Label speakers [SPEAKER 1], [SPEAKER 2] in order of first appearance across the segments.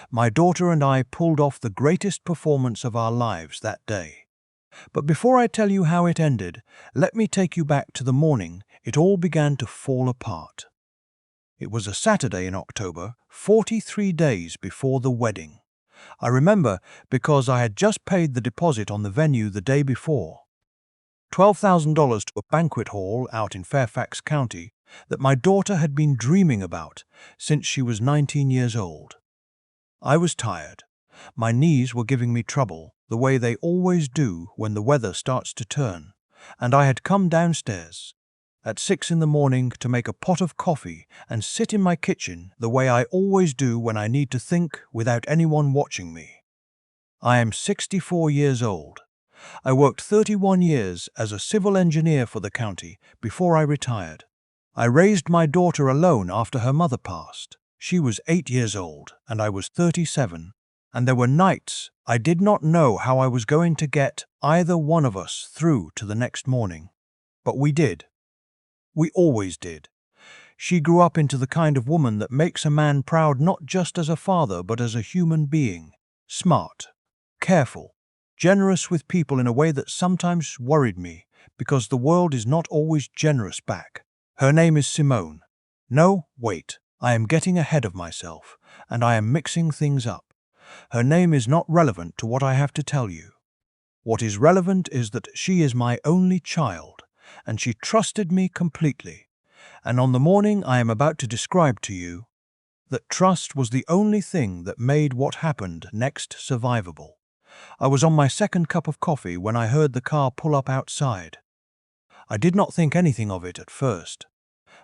[SPEAKER 1] My daughter and I pulled off the greatest performance of our lives that day. But before I tell you how it ended, let me take you back to the morning it all began to fall apart. It was a Saturday in October, 43 days before the wedding. I remember because I had just paid the deposit on the venue the day before. $12,000 to a banquet hall out in Fairfax County that my daughter had been dreaming about since she was 19 years old. I was tired. My knees were giving me trouble, the way they always do when the weather starts to turn, and I had come downstairs at 6 in the morning to make a pot of coffee and sit in my kitchen the way I always do when I need to think without anyone watching me. I am 64 years old. I worked 31 years as a civil engineer for the county before I retired. I raised my daughter alone after her mother passed. She was 8 years old and I was 37, and there were nights I did not know how I was going to get either one of us through to the next morning. But we did. We always did. She grew up into the kind of woman that makes a man proud not just as a father but as a human being. Smart, careful, generous with people in a way that sometimes worried me because the world is not always generous back. Her name is Simone. No, wait, I am getting ahead of myself and I am mixing things up. Her name is not relevant to what I have to tell you. What is relevant is that she is my only child and she trusted me completely. And on the morning I am about to describe to you, that trust was the only thing that made what happened next survivable. I was on my second cup of coffee when I heard the car pull up outside. I did not think anything of it at first.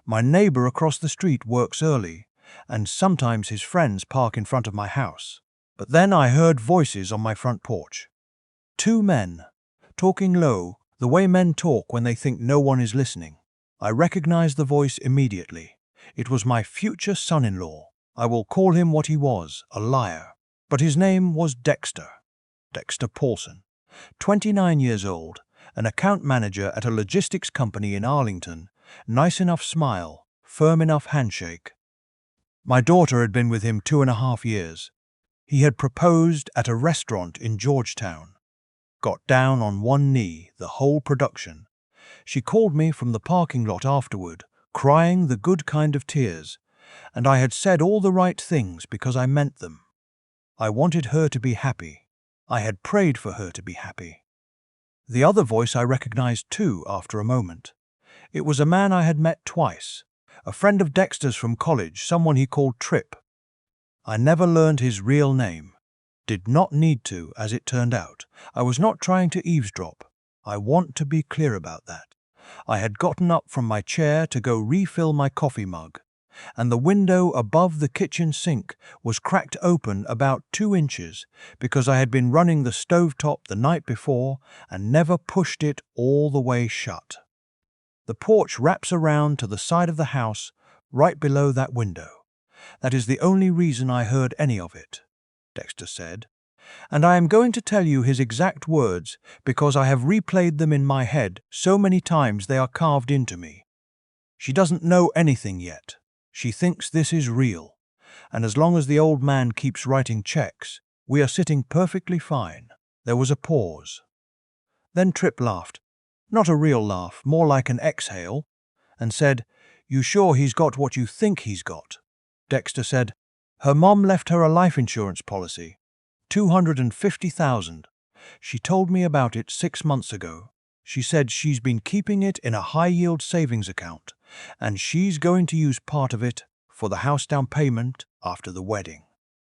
[SPEAKER 1] My neighbor across the street works early, and sometimes his friends park in front of my house. But then I heard voices on my front porch. Two men, talking low, the way men talk when they think no one is listening. I recognized the voice immediately. It was my future son-in-law. I will call him what he was, a liar. But his name was Dexter Paulson, 29 years old, an account manager at a logistics company in Arlington, nice enough smile, firm enough handshake. My daughter had been with him 2.5 years. He had proposed at a restaurant in Georgetown. Got down on one knee, the whole production. She called me from the parking lot afterward, crying the good kind of tears, and I had said all the right things because I meant them. I wanted her to be happy. I had prayed for her to be happy. The other voice I recognized too after a moment. It was a man I had met twice, a friend of Dexter's from college, someone he called Trip. I never learned his real name. Did not need to, as it turned out. I was not trying to eavesdrop. I want to be clear about that. I had gotten up from my chair to go refill my coffee mug, and the window above the kitchen sink was cracked open about 2 inches because I had been running the stovetop the night before and never pushed it all the way shut. The porch wraps around to the side of the house right below that window. That is the only reason I heard any of it, Dexter said. And I am going to tell you his exact words because I have replayed them in my head so many times they are carved into me. She doesn't know anything yet. She thinks this is real. And as long as the old man keeps writing checks, we are sitting perfectly fine. There was a pause. Then Trip laughed. Not a real laugh, more like an exhale, and said, "You sure he's got what you think he's got?" Dexter said, "Her mom left her a life insurance policy. $250,000. She told me about it 6 months ago. She said she's been keeping it in a high-yield savings account, and she's going to use part of it for the house down payment after the wedding.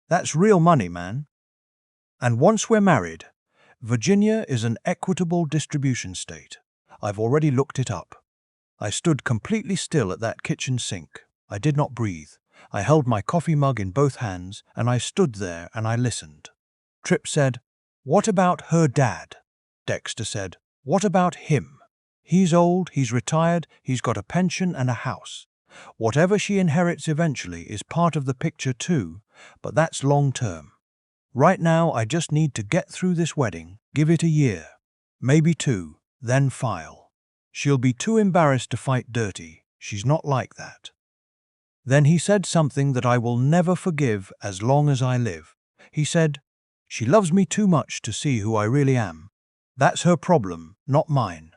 [SPEAKER 1] That's real money, man. And once we're married, Virginia is an equitable distribution state. I've already looked it up." I stood completely still at that kitchen sink. I did not breathe. I held my coffee mug in both hands, and I stood there and I listened. Trip said, "What about her dad?" Dexter said, "What about him? He's old, he's retired, he's got a pension and a house. Whatever she inherits eventually is part of the picture too, but that's long term. Right now I just need to get through this wedding, give it a year, maybe 2, then file. She'll be too embarrassed to fight dirty. She's not like that." Then he said something that I will never forgive as long as I live. He said, "She loves me too much to see who I really am. That's her problem, not mine."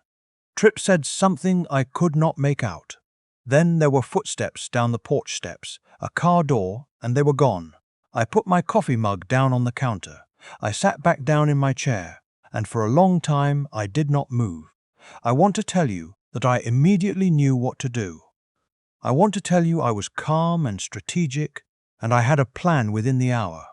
[SPEAKER 1] Tripp said something I could not make out. Then there were footsteps down the porch steps, a car door, and they were gone. I put my coffee mug down on the counter. I sat back down in my chair, and for a long time I did not move. I want to tell you that I immediately knew what to do. I want to tell you I was calm and strategic, and I had a plan within the hour.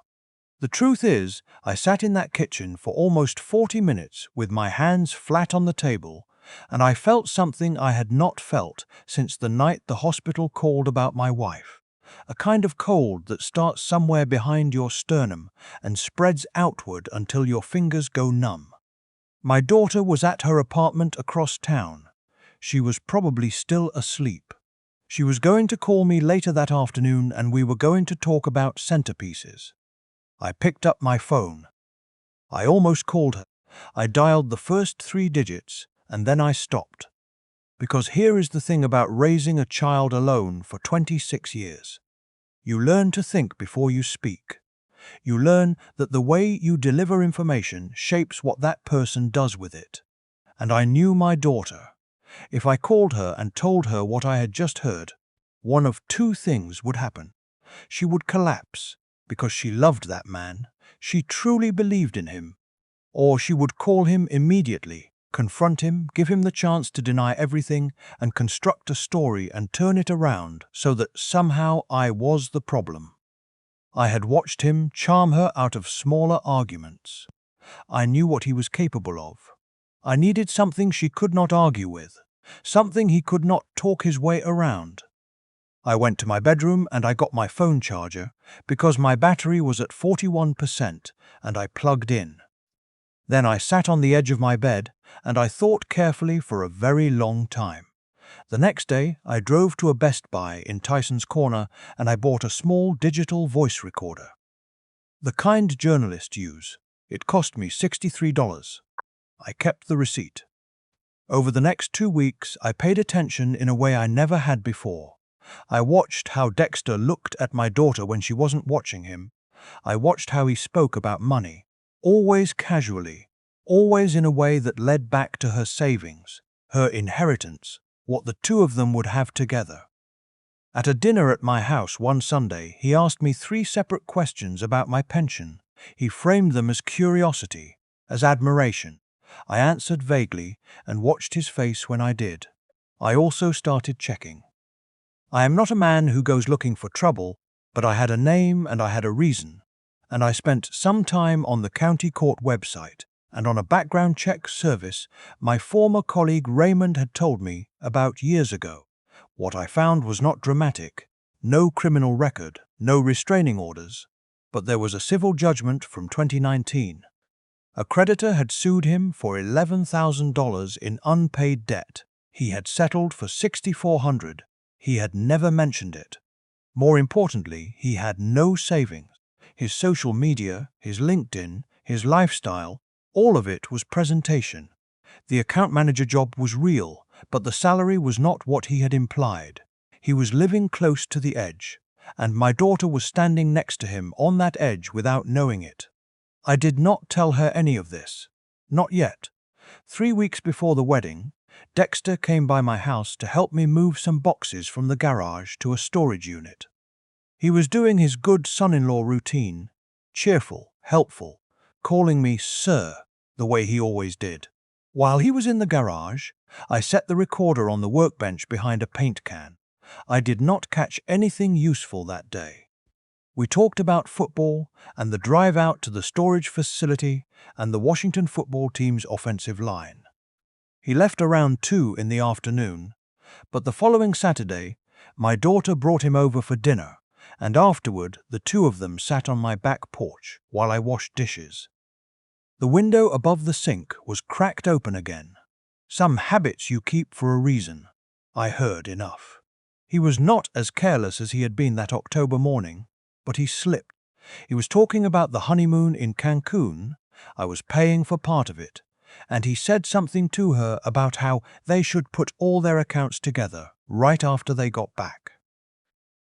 [SPEAKER 1] The truth is, I sat in that kitchen for almost 40 minutes with my hands flat on the table, and I felt something I had not felt since the night the hospital called about my wife. A kind of cold that starts somewhere behind your sternum and spreads outward until your fingers go numb. My daughter was at her apartment across town. She was probably still asleep. She was going to call me later that afternoon, and we were going to talk about centerpieces. I picked up my phone. I almost called her. I dialed the first 3 digits, and then I stopped. Because here is the thing about raising a child alone for 26 years. You learn to think before you speak. You learn that the way you deliver information shapes what that person does with it. And I knew my daughter. If I called her and told her what I had just heard, one of 2 things would happen. She would collapse because she loved that man, she truly believed in him, or she would call him immediately, confront him, give him the chance to deny everything, and construct a story and turn it around so that somehow I was the problem. I had watched him charm her out of smaller arguments. I knew what he was capable of. I needed something she could not argue with, something he could not talk his way around. I went to my bedroom and I got my phone charger because my battery was at 41% and I plugged in. Then I sat on the edge of my bed and I thought carefully for a very long time. The next day I drove to a Best Buy in Tyson's Corner and I bought a small digital voice recorder. The kind journalists use. It cost me $63. I kept the receipt. Over the next 2 weeks I paid attention in a way I never had before. I watched how Dexter looked at my daughter when she wasn't watching him. I watched how he spoke about money, always casually, always in a way that led back to her savings, her inheritance, what the 2 of them would have together. At a dinner at my house one Sunday, he asked me 3 separate questions about my pension. He framed them as curiosity, as admiration. I answered vaguely and watched his face when I did. I also started checking. I am not a man who goes looking for trouble, but I had a name and I had a reason, and I spent some time on the county court website and on a background check service my former colleague Raymond had told me about years ago. What I found was not dramatic, no criminal record, no restraining orders, but there was a civil judgment from 2019. A creditor had sued him for $11,000 in unpaid debt. He had settled for $6,400. He had never mentioned it. More importantly, he had no savings. His social media, his LinkedIn, his lifestyle, all of it was presentation. The account manager job was real, but the salary was not what he had implied. He was living close to the edge, and my daughter was standing next to him on that edge without knowing it. I did not tell her any of this. Not yet. 3 weeks before the wedding, Dexter came by my house to help me move some boxes from the garage to a storage unit. He was doing his good son-in-law routine, cheerful, helpful, calling me sir, the way he always did. While he was in the garage, I set the recorder on the workbench behind a paint can. I did not catch anything useful that day. We talked about football and the drive out to the storage facility and the Washington football team's offensive line. He left around 2 in the afternoon, but the following Saturday, my daughter brought him over for dinner, and afterward the 2 of them sat on my back porch while I washed dishes. The window above the sink was cracked open again. Some habits you keep for a reason. I heard enough. He was not as careless as he had been that October morning, but he slipped. He was talking about the honeymoon in Cancun. I was paying for part of it, and he said something to her about how they should put all their accounts together right after they got back.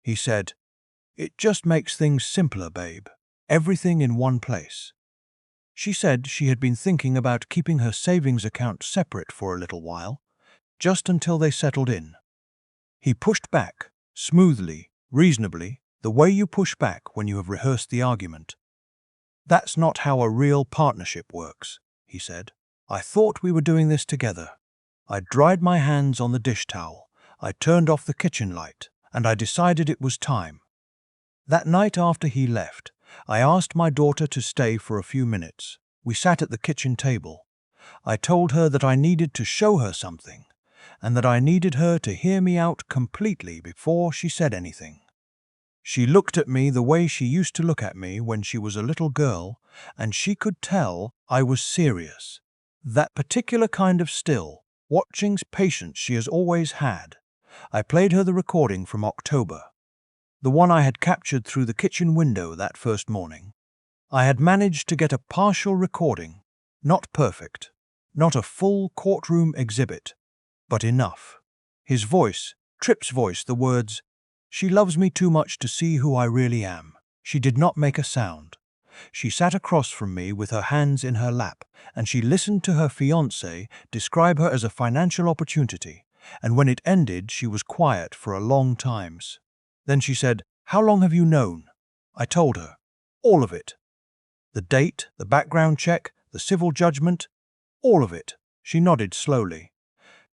[SPEAKER 1] He said, "It just makes things simpler, babe." everything in one place. She said she had been thinking about keeping her savings account separate for a little while, just until they settled in. He pushed back, smoothly, reasonably, the way you push back when you have rehearsed the argument. "That's not how a real partnership works," he said. "I thought we were doing this together." I dried my hands on the dish towel, I turned off the kitchen light, and I decided it was time. That night after he left, I asked my daughter to stay for a few minutes. We sat at the kitchen table. I told her that I needed to show her something, and that I needed her to hear me out completely before she said anything. She looked at me the way she used to look at me when she was a little girl, and she could tell I was serious. That particular kind of still, watching patience she has always had. I played her the recording from October, the one I had captured through the kitchen window that first morning. I had managed to get a partial recording, not perfect, not a full courtroom exhibit, but enough. His voice, Tripp's voice, the words, "She loves me too much to see who I really am." She did not make a sound. She sat across from me with her hands in her lap, and she listened to her fiancé describe her as a financial opportunity, and when it ended she was quiet for a long time. Then she said, "How long have you known?" I told her. All of it. The date, the background check, the civil judgment, all of it. She nodded slowly.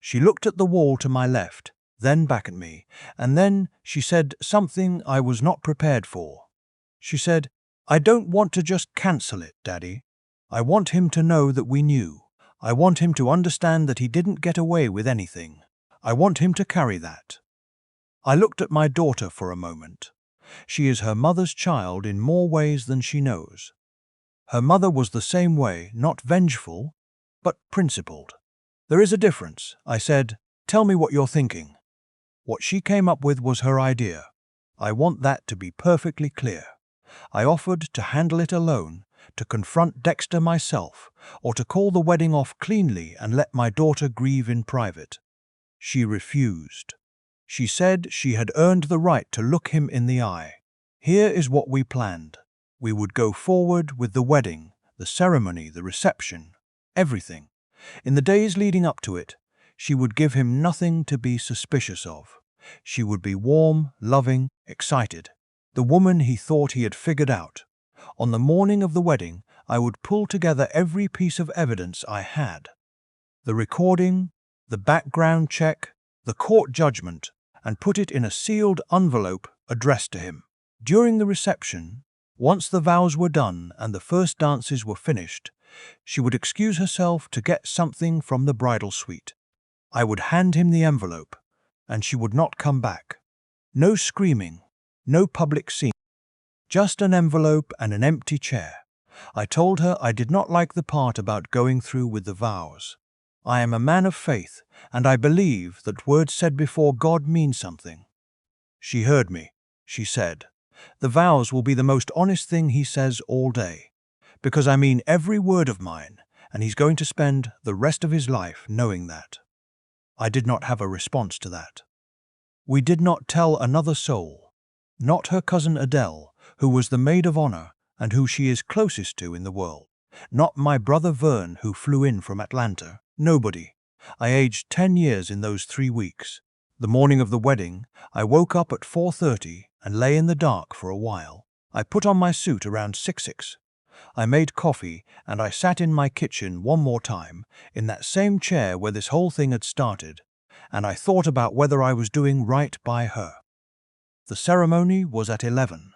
[SPEAKER 1] She looked at the wall to my left, then back at me, and then she said something I was not prepared for. She said, "I don't want to just cancel it, Daddy. I want him to know that we knew. I want him to understand that he didn't get away with anything. I want him to carry that." I looked at my daughter for a moment. She is her mother's child in more ways than she knows. Her mother was the same way, not vengeful, but principled. "There is a difference," I said. "Tell me what you're thinking." What she came up with was her idea. I want that to be perfectly clear. I offered to handle it alone, to confront Dexter myself, or to call the wedding off cleanly and let my daughter grieve in private. She refused. She said she had earned the right to look him in the eye. Here is what we planned. We would go forward with the wedding, the ceremony, the reception, everything. In the days leading up to it, she would give him nothing to be suspicious of. She would be warm, loving, excited, the woman he thought he had figured out. On the morning of the wedding, I would pull together every piece of evidence I had. The recording, the background check, the court judgment, and put it in a sealed envelope addressed to him. During the reception, once the vows were done and the first dances were finished, she would excuse herself to get something from the bridal suite. I would hand him the envelope, and she would not come back. No screaming, no public scene, just an envelope and an empty chair. I told her I did not like the part about going through with the vows. I am a man of faith, and I believe that words said before God mean something. She heard me. She said, "The vows will be the most honest thing he says all day, because I mean every word of mine, and he's going to spend the rest of his life knowing that." I did not have a response to that. We did not tell another soul, not her cousin Adele, who was the maid of honor and who she is closest to in the world, not my brother Vern, who flew in from Atlanta. Nobody. I aged 10 years in those 3 weeks. The morning of the wedding, I woke up at 4:30 and lay in the dark for a while. I put on my suit around 6:00. I made coffee and I sat in my kitchen one more time, in that same chair where this whole thing had started, and I thought about whether I was doing right by her. The ceremony was at 11.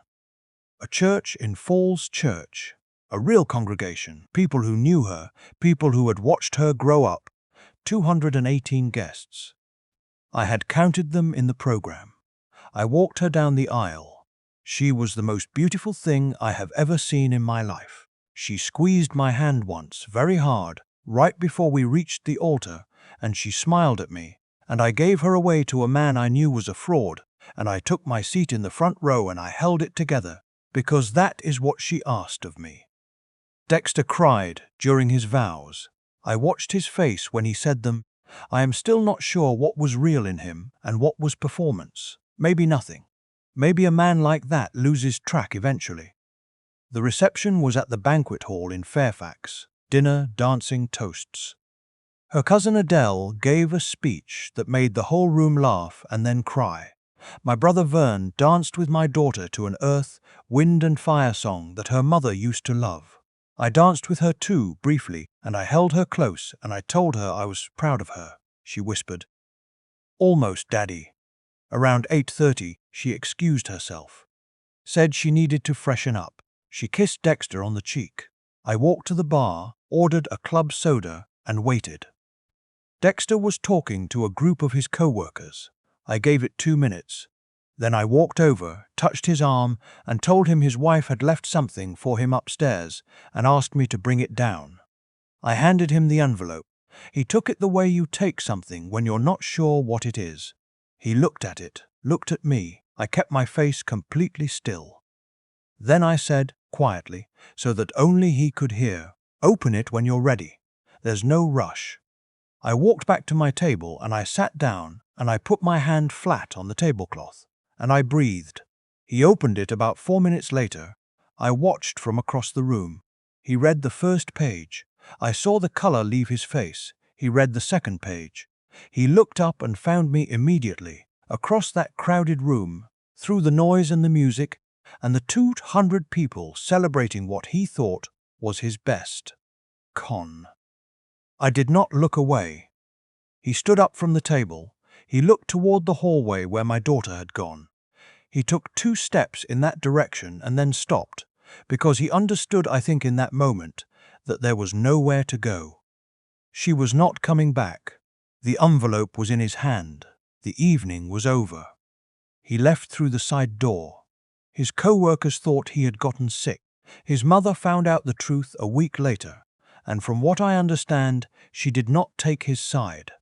[SPEAKER 1] A church in Falls Church. A real congregation, people who knew her, people who had watched her grow up. 218 guests. I had counted them in the program. I walked her down the aisle. She was the most beautiful thing I have ever seen in my life. She squeezed my hand once, very hard, right before we reached the altar, and she smiled at me, and I gave her away to a man I knew was a fraud, and I took my seat in the front row and I held it together, because that is what she asked of me. Dexter cried during his vows. I watched his face when he said them. I am still not sure what was real in him and what was performance. Maybe nothing. Maybe a man like that loses track eventually. The reception was at the banquet hall in Fairfax. Dinner, dancing, toasts. Her cousin Adele gave a speech that made the whole room laugh and then cry. My brother Vern danced with my daughter to an earth, wind and fire song that her mother used to love. I danced with her too, briefly, and I held her close and I told her I was proud of her, she whispered. Almost, Daddy. Around 8:30, she excused herself. Said she needed to freshen up. She kissed Dexter on the cheek. I walked to the bar, ordered a club soda, and waited. Dexter was talking to a group of his co-workers. I gave it 2 minutes. Then I walked over, touched his arm, and told him his wife had left something for him upstairs and asked me to bring it down. I handed him the envelope. He took it the way you take something when you're not sure what it is. He looked at it, looked at me. I kept my face completely still. Then I said, quietly, so that only he could hear, "Open it when you're ready. There's no rush." I walked back to my table and I sat down and I put my hand flat on the tablecloth and I breathed. He opened it about 4 minutes later. I watched from across the room. He read the first page. I saw the color leave his face. He read the second page. He looked up and found me immediately, across that crowded room, through the noise and the music, and the 200 people celebrating what he thought was his best. I did not look away. He stood up from the table. He looked toward the hallway where my daughter had gone. He took 2 steps in that direction and then stopped, because he understood, I think in that moment, that there was nowhere to go. She was not coming back. The envelope was in his hand. The evening was over. He left through the side door. His co-workers thought he had gotten sick. His mother found out the truth a week later, and from what I understand, she did not take his side.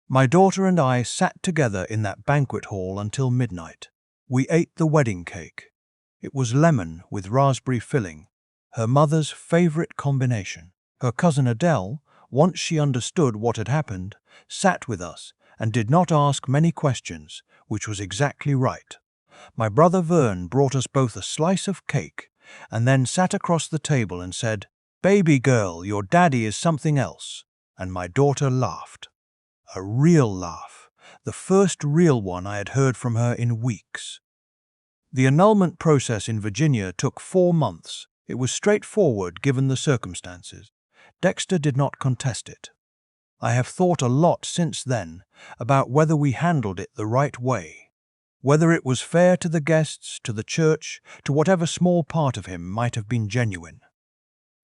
[SPEAKER 1] My daughter and I sat together in that banquet hall until midnight. We ate the wedding cake. It was lemon with raspberry filling, her mother's favorite combination. Her cousin Adele, once she understood what had happened, sat with us and did not ask many questions, which was exactly right. My brother Vern brought us both a slice of cake and then sat across the table and said, "Baby girl, your daddy is something else." And my daughter laughed. A real laugh. The first real one I had heard from her in weeks. The annulment process in Virginia took 4 months. It was straightforward given the circumstances. Dexter did not contest it. I have thought a lot since then about whether we handled it the right way, whether it was fair to the guests, to the church, to whatever small part of him might have been genuine.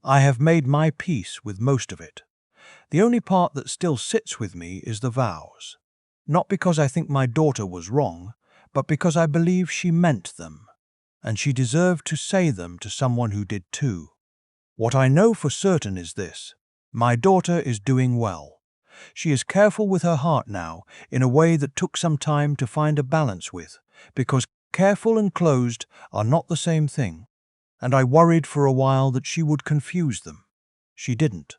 [SPEAKER 1] I have made my peace with most of it. The only part that still sits with me is the vows. Not because I think my daughter was wrong, but because I believe she meant them, and she deserved to say them to someone who did too. What I know for certain is this: my daughter is doing well. She is careful with her heart now in a way that took some time to find a balance with, because careful and closed are not the same thing, and I worried for a while that she would confuse them. She didn't.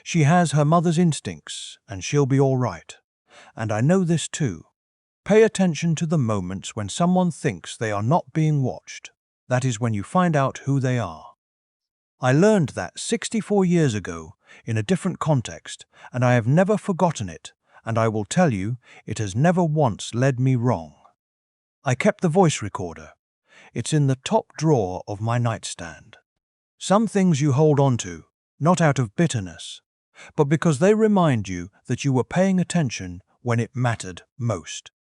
[SPEAKER 1] She has her mother's instincts, and she'll be all right. And I know this too. Pay attention to the moments when someone thinks they are not being watched. That is when you find out who they are. I learned that 64 years ago in a different context, and I have never forgotten it, and I will tell you, it has never once led me wrong. I kept the voice recorder. It's in the top drawer of my nightstand. Some things you hold on to, not out of bitterness, but because they remind you that you were paying attention when it mattered most.